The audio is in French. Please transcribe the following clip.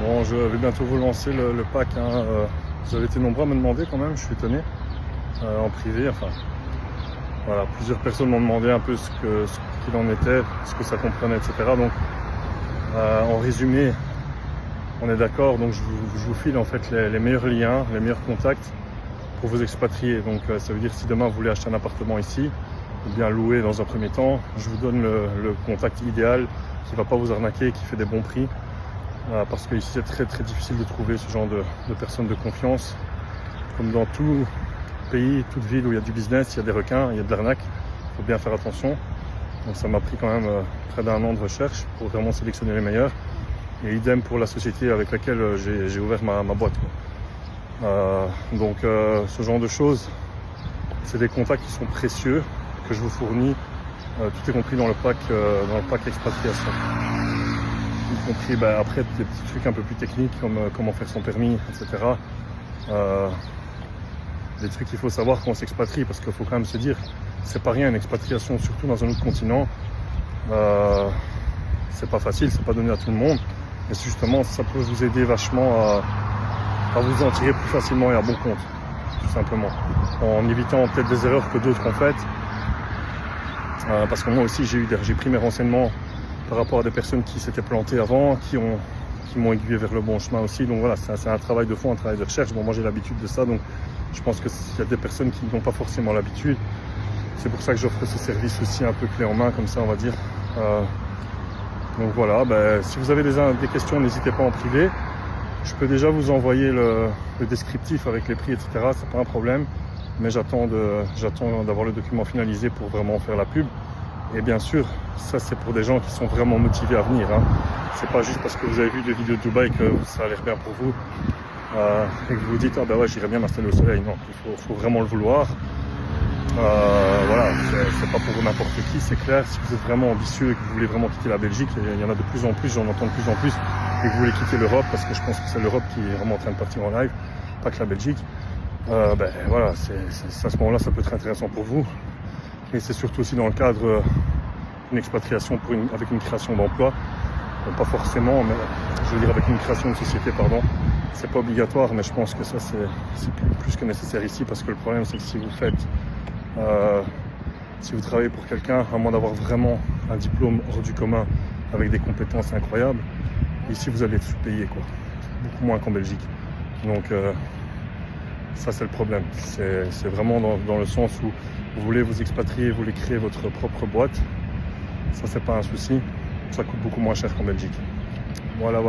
Bon, je vais bientôt vous lancer le pack. Vous avez été nombreux à me demander quand même, je suis étonné. En privé, enfin. Voilà, plusieurs personnes m'ont demandé un peu ce qu'il en était, ce que ça comprenait, etc. Donc, en résumé, on est d'accord. Donc, je vous file en fait les meilleurs liens, les meilleurs contacts pour vous expatrier. Donc, ça veut dire si demain vous voulez acheter un appartement ici, ou bien louer dans un premier temps, je vous donne le contact idéal qui ne va pas vous arnaquer, qui fait des bons prix. Parce que ici c'est très très difficile de trouver ce genre de personnes de confiance. Comme dans tout pays, toute ville où il y a du business, il y a des requins, il y a de l'arnaque, il faut bien faire attention. Donc ça m'a pris quand même près d'1 an de recherche pour vraiment sélectionner les meilleurs. Et idem pour la société avec laquelle j'ai ouvert ma boîte. Donc ce genre de choses, c'est des contacts qui sont précieux, que je vous fournis. Tout est compris dans le pack expatriation. Y compris après des petits trucs un peu plus techniques comme comment faire son permis, etc. Des trucs qu'il faut savoir quand on s'expatrie, parce qu'il faut quand même se dire, c'est pas rien une expatriation, surtout dans un autre continent. C'est pas facile, c'est pas donné à tout le monde, mais justement ça peut vous aider vachement à vous en tirer plus facilement et à bon compte, tout simplement, en évitant peut-être des erreurs que d'autres ont faites. Parce que moi aussi j'ai pris mes renseignements par rapport à des personnes qui s'étaient plantées avant, qui m'ont aiguillé vers le bon chemin aussi. Donc voilà, c'est un travail de fond, un travail de recherche. Bon, moi j'ai l'habitude de ça, donc je pense qu'il y a des personnes qui n'ont pas forcément l'habitude. C'est pour ça que j'offre ce service aussi un peu clé en main, comme ça on va dire. Donc voilà, si vous avez des questions, n'hésitez pas en privé. Je peux déjà vous envoyer le descriptif avec les prix, etc. C'est pas un problème, mais j'attends d'avoir le document finalisé pour vraiment faire la pub. Et bien sûr, ça c'est pour des gens qui sont vraiment motivés à venir. C'est pas juste parce que vous avez vu des vidéos de Dubaï que ça a l'air bien pour vous et que vous vous dites ouais, j'irais bien m'installer au soleil. Non, il faut vraiment le vouloir. Voilà, c'est pas pour n'importe qui, c'est clair. Si vous êtes vraiment ambitieux et que vous voulez vraiment quitter la Belgique, et il y en a de plus en plus, j'en entends de plus en plus, et que vous voulez quitter l'Europe, parce que je pense que c'est l'Europe qui est vraiment en train de partir en live, pas que la Belgique. Voilà, à ce moment-là, ça peut être intéressant pour vous. Et c'est surtout aussi dans le cadre d'une expatriation avec une création d'emploi. Pas forcément, mais je veux dire avec une création de société, pardon. C'est pas obligatoire, mais je pense que ça c'est plus que nécessaire ici, parce que le problème c'est que si vous travaillez pour quelqu'un, à moins d'avoir vraiment un diplôme hors du commun avec des compétences incroyables, ici vous allez être sous-payé, quoi. Beaucoup moins qu'en Belgique. Donc ça c'est le problème. C'est vraiment dans le sens où vous voulez vous expatrier, vous voulez créer votre propre boîte. Ça c'est pas un souci. Ça coûte beaucoup moins cher qu'en Belgique. Voilà.